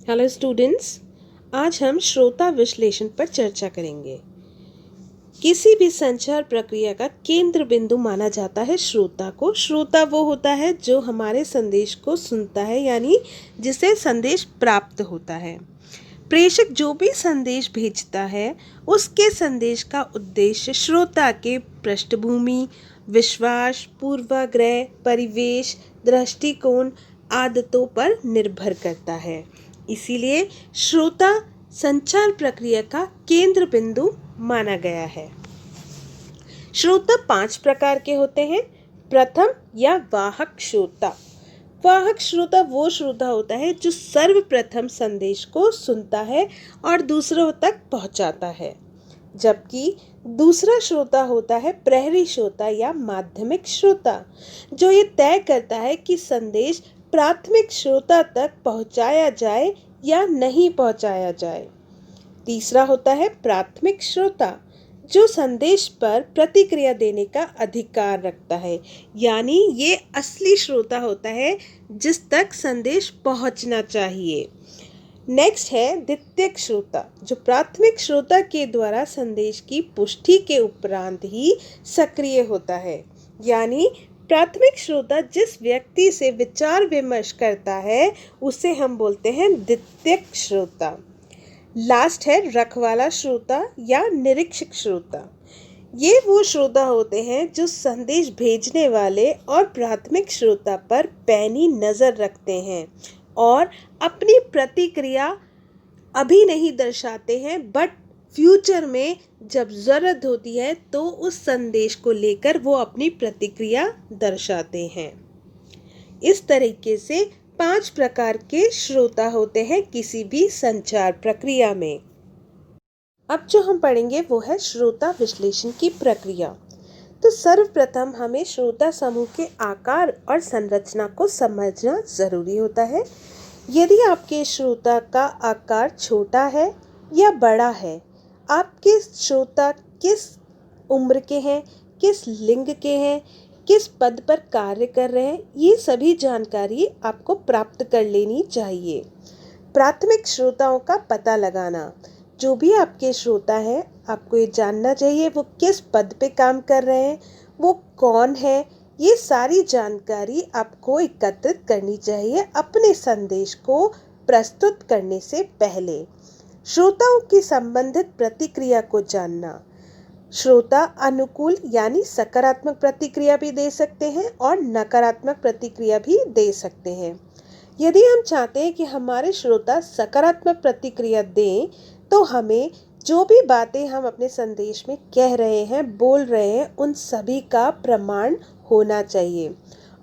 Hello students, आज हम श्रोता विश्लेषण पर चर्चा करेंगे। किसी भी संचार प्रक्रिया का केंद्र बिंदु माना जाता है श्रोता को। श्रोता वो होता है जो हमारे संदेश को सुनता है, यानी जिसे संदेश प्राप्त होता है। प्रेषक जो भी संदेश भेजता है उसके संदेश का उद्देश्य श्रोता के पृष्ठभूमि, विश्वास, पूर्वाग्रह, परिवेश, दृष्टिकोण, आदतों पर निर्भर करता है। इसीलिए श्रोता संचार प्रक्रिया का केंद्र बिंदु माना गया है। श्रोता 5 प्रकार के होते हैं। प्रथम या वाहक श्रोता। वाहक श्रोता वो श्रोता होता है जो सर्वप्रथम संदेश को सुनता है और दूसरों तक पहुंचाता है, जबकि दूसरा श्रोता होता है प्रहरी श्रोता या माध्यमिक श्रोता, जो ये तय करता है कि संदेश प्राथमिक श्रोता तक पहुंचाया जाए या नहीं पहुंचाया जाए। तीसरा होता है प्राथमिक श्रोता, जो संदेश पर प्रतिक्रिया देने का अधिकार रखता है, यानी ये असली श्रोता होता है जिस तक संदेश पहुंचना चाहिए। नेक्स्ट है द्वितीयक श्रोता, जो प्राथमिक श्रोता के द्वारा संदेश की पुष्टि के उपरांत ही सक्रिय होता है, यानी प्राथमिक श्रोता जिस व्यक्ति से विचार विमर्श करता है उसे हम बोलते हैं द्वितीयक श्रोता। लास्ट है रखवाला श्रोता या निरीक्षक श्रोता। ये वो श्रोता होते हैं जो संदेश भेजने वाले और प्राथमिक श्रोता पर पैनी नज़र रखते हैं और अपनी प्रतिक्रिया अभी नहीं दर्शाते हैं, बट फ्यूचर में जब ज़रूरत होती है तो उस संदेश को लेकर वो अपनी प्रतिक्रिया दर्शाते हैं। इस तरीके से 5 प्रकार के श्रोता होते हैं किसी भी संचार प्रक्रिया में। अब जो हम पढ़ेंगे वो है श्रोता विश्लेषण की प्रक्रिया। तो सर्वप्रथम हमें श्रोता समूह के आकार और संरचना को समझना ज़रूरी होता है। यदि आपके श्रोता का आकार छोटा है या बड़ा है, आपके श्रोता किस उम्र के हैं, किस लिंग के हैं, किस पद पर कार्य कर रहे हैं, ये सभी जानकारी आपको प्राप्त कर लेनी चाहिए। प्राथमिक श्रोताओं का पता लगाना। जो भी आपके श्रोता हैं, आपको ये जानना चाहिए वो किस पद पे काम कर रहे हैं, वो कौन है। ये सारी जानकारी आपको एकत्रित करनी चाहिए अपने संदेश को प्रस्तुत करने से पहले। श्रोताओं की संबंधित प्रतिक्रिया को जानना। श्रोता अनुकूल यानी सकारात्मक प्रतिक्रिया भी दे सकते हैं और नकारात्मक प्रतिक्रिया भी दे सकते हैं। यदि हम चाहते हैं कि हमारे श्रोता सकारात्मक प्रतिक्रिया दें, तो हमें जो भी बातें हम अपने संदेश में कह रहे हैं, बोल रहे हैं, उन सभी का प्रमाण होना चाहिए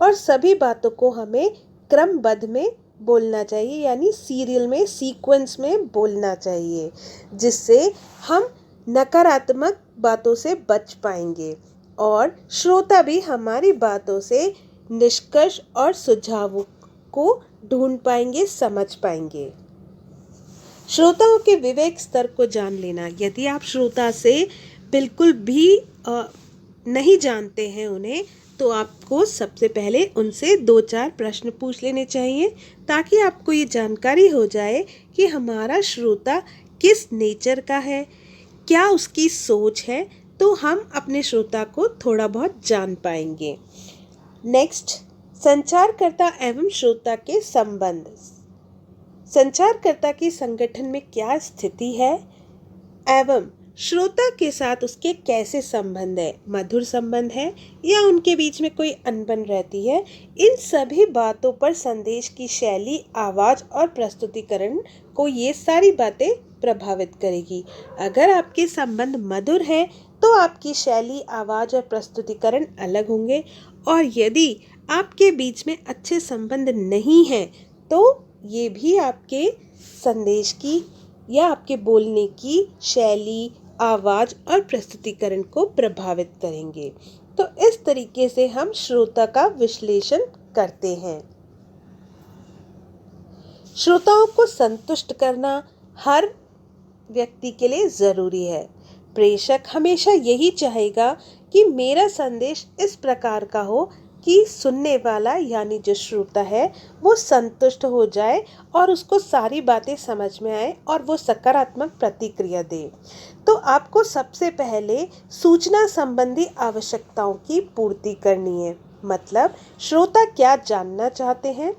और सभी बातों को हमें क्रमबद्ध में बोलना चाहिए, यानी सीरियल में, सीक्वेंस में बोलना चाहिए, जिससे हम नकारात्मक बातों से बच पाएंगे और श्रोता भी हमारी बातों से निष्कर्ष और सुझावों को ढूंढ पाएंगे, समझ पाएंगे। श्रोताओं के विवेक स्तर को जान लेना। यदि आप श्रोता से बिल्कुल भी नहीं जानते हैं उन्हें, तो आपको सबसे पहले उनसे 2-4 प्रश्न पूछ लेने चाहिए, ताकि आपको ये जानकारी हो जाए कि हमारा श्रोता किस नेचर का है, क्या उसकी सोच है, तो हम अपने श्रोता को थोड़ा बहुत जान पाएंगे। नेक्स्ट, संचारकर्ता एवं श्रोता के संबंध। संचारकर्ता की संगठन में क्या स्थिति है एवं श्रोता के साथ उसके कैसे संबंध है, मधुर संबंध है या उनके बीच में कोई अनबन रहती है। इन सभी बातों पर संदेश की शैली, आवाज़ और प्रस्तुतिकरण को ये सारी बातें प्रभावित करेगी। अगर आपके संबंध मधुर है तो आपकी शैली, आवाज़ और प्रस्तुतिकरण अलग होंगे, और यदि आपके बीच में अच्छे संबंध नहीं हैं तो ये भी आपके संदेश की या आपके बोलने की शैली, आवाज़ और प्रस्तुतिकरण को प्रभावित करेंगे। तो इस तरीके से हम श्रोता का विश्लेषण करते हैं। श्रोताओं को संतुष्ट करना हर व्यक्ति के लिए ज़रूरी है। प्रेषक हमेशा यही चाहेगा कि मेरा संदेश इस प्रकार का हो कि सुनने वाला यानी जो श्रोता है वो संतुष्ट हो जाए और उसको सारी बातें समझ में आए और वो सकारात्मक प्रतिक्रिया दे। तो आपको सबसे पहले सूचना संबंधी आवश्यकताओं की पूर्ति करनी है। मतलब श्रोता क्या जानना चाहते हैं।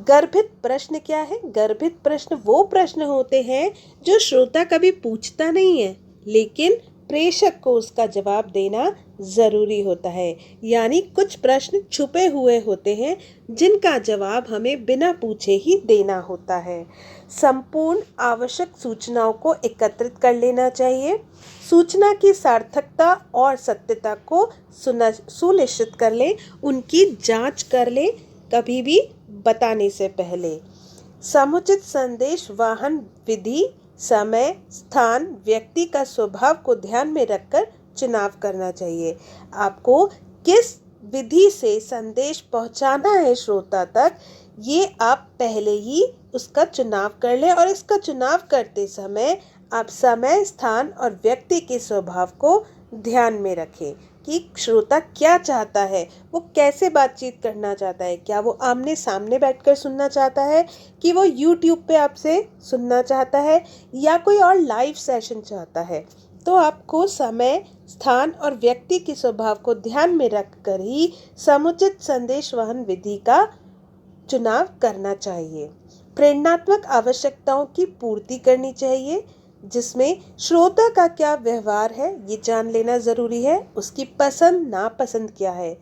गर्भित प्रश्न क्या है? गर्भित प्रश्न वो प्रश्न होते हैं जो श्रोता कभी पूछता नहीं है, लेकिन प्रेषक को उसका जवाब देना जरूरी होता है। यानी कुछ प्रश्न छुपे हुए होते हैं जिनका जवाब हमें बिना पूछे ही देना होता है। संपूर्ण आवश्यक सूचनाओं को एकत्रित कर लेना चाहिए। सूचना की सार्थकता और सत्यता को सुनिश्चित कर लें, उनकी जांच कर लें कभी भी बताने से पहले। समुचित संदेश वाहन विधि, समय, स्थान, व्यक्ति का स्वभाव को ध्यान में रखकर चुनाव करना चाहिए। आपको किस विधि से संदेश पहुंचाना है श्रोता तक, ये आप पहले ही उसका चुनाव कर लें और इसका चुनाव करते समय आप समय, स्थान और व्यक्ति के स्वभाव को ध्यान में रखें कि श्रोता क्या चाहता है, वो कैसे बातचीत करना चाहता है। क्या वो आमने सामने बैठकर सुनना चाहता है कि वो YouTube पे आपसे सुनना चाहता है या कोई और लाइव सेशन चाहता है। तो आपको समय, स्थान और व्यक्ति के स्वभाव को ध्यान में रखकर ही समुचित संदेश वहन विधि का चुनाव करना चाहिए। प्रेरणात्मक आवश्यकताओं की पूर्ति करनी चाहिए, जिसमें श्रोता का क्या व्यवहार है ये जान लेना ज़रूरी है, उसकी पसंद नापसंद क्या है।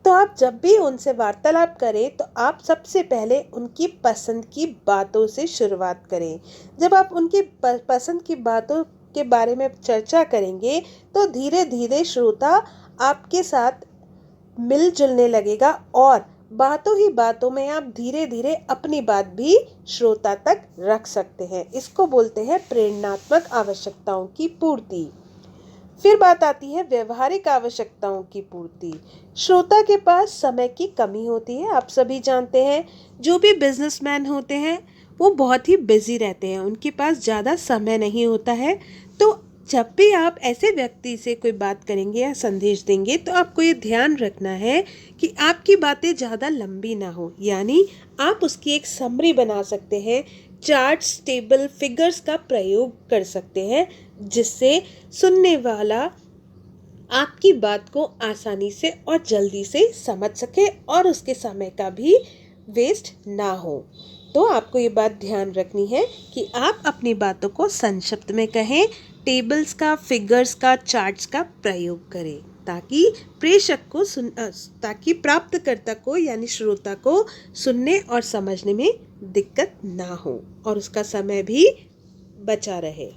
तो आप जब भी उनसे वार्तालाप करें तो आप सबसे पहले उनकी पसंद की बातों से शुरुआत करें। जब आप उनकी पसंद की बातों के बारे में चर्चा करेंगे तो धीरे धीरे श्रोता आपके साथ मिलजुलने लगेगा और बातों ही बातों में आप धीरे धीरे अपनी बात भी श्रोता तक रख सकते हैं। इसको बोलते हैं प्रेरणात्मक आवश्यकताओं की पूर्ति। फिर बात आती है व्यवहारिक आवश्यकताओं की पूर्ति। श्रोता के पास समय की कमी होती है। आप सभी जानते हैं, जो भी बिजनेसमैन होते हैं वो बहुत ही बिजी रहते हैं, उनके पास ज़्यादा समय नहीं होता है। तो जब भी आप ऐसे व्यक्ति से कोई बात करेंगे या संदेश देंगे तो आपको ये ध्यान रखना है कि आपकी बातें ज़्यादा लंबी ना हो। यानी आप उसकी एक समरी बना सकते हैं, चार्ट्स, टेबल, फिगर्स का प्रयोग कर सकते हैं, जिससे सुनने वाला आपकी बात को आसानी से और जल्दी से समझ सके और उसके समय का भी वेस्ट ना हो। तो आपको ये बात ध्यान रखनी है कि आप अपनी बातों को संक्षिप्त में कहें, टेबल्स का, फिगर्स का, चार्ट्स का प्रयोग करें, ताकि प्रेषक को ताकि प्राप्तकर्ता को यानी श्रोता को सुनने और समझने में दिक्कत ना हो और उसका समय भी बचा रहे।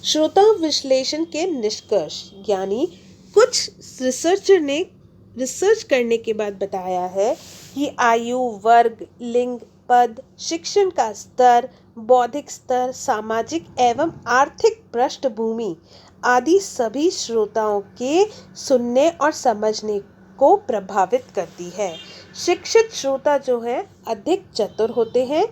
श्रोता विश्लेषण के निष्कर्ष, यानी कुछ रिसर्चर ने रिसर्च करने के बाद बताया है कि आयु, वर्ग, लिंग, पद, शिक्षण का स्तर, बौद्धिक स्तर, सामाजिक एवं आर्थिक पृष्ठभूमि आदि सभी श्रोताओं के सुनने और समझने को प्रभावित करती है। शिक्षित श्रोता जो है अधिक चतुर होते हैं।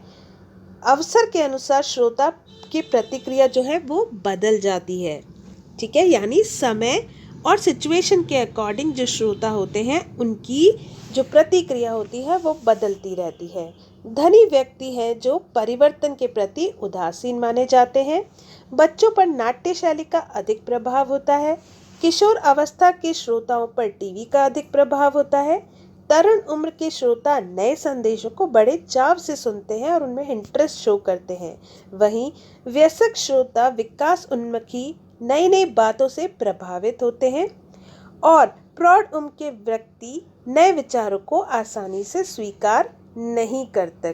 अवसर के अनुसार श्रोता की प्रतिक्रिया जो है वो बदल जाती है। ठीक है, यानी समय और सिचुएशन के अकॉर्डिंग जो श्रोता होते हैं उनकी जो प्रतिक्रिया होती है वो बदलती रहती है। धनी व्यक्ति हैं जो परिवर्तन के प्रति उदासीन माने जाते हैं। बच्चों पर नाट्य शैली का अधिक प्रभाव होता है। किशोर अवस्था के श्रोताओं पर टीवी का अधिक प्रभाव होता है। तरुण उम्र के श्रोता नए संदेशों को बड़े चाव से सुनते हैं और उनमें इंटरेस्ट शो करते हैं। वहीं वयस्क श्रोता विकास उन्मुखी नई नई बातों से प्रभावित होते हैं और प्रौढ़ उम्र के व्यक्ति नए विचारों को आसानी से स्वीकार नहीं करते,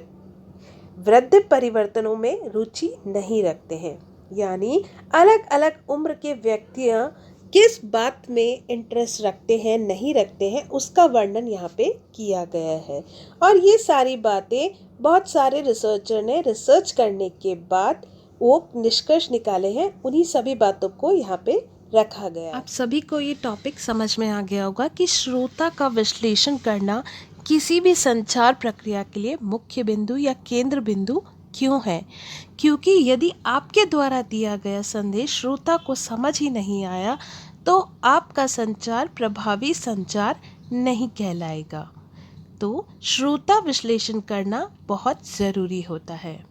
वृद्ध परिवर्तनों में रुचि नहीं रखते हैं। यानी अलग अलग उम्र के व्यक्तियां किस बात में इंटरेस्ट रखते हैं, नहीं रखते हैं, उसका वर्णन यहाँ पे किया गया है। और ये सारी बातें बहुत सारे रिसर्चर ने रिसर्च करने के बाद वो निष्कर्ष निकाले हैं, उन्हीं सभी बातों को यहाँ पे रखा गया। आप सभी को ये टॉपिक समझ में आ गया होगा कि श्रोता का विश्लेषण करना किसी भी संचार प्रक्रिया के लिए मुख्य बिंदु या केंद्र बिंदु क्यों है। क्योंकि यदि आपके द्वारा दिया गया संदेश श्रोता को समझ ही नहीं आया तो आपका संचार प्रभावी संचार नहीं कहलाएगा। तो श्रोता विश्लेषण करना बहुत ज़रूरी होता है।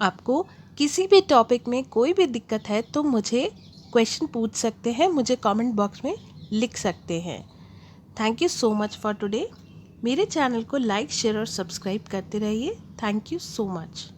आपको किसी भी टॉपिक में कोई भी दिक्कत है तो मुझे क्वेश्चन पूछ सकते हैं, मुझे कमेंट बॉक्स में लिख सकते हैं। Thank you so much for today. मेरे चैनल को लाइक, शेयर और सब्सक्राइब करते रहिए। Thank you so much.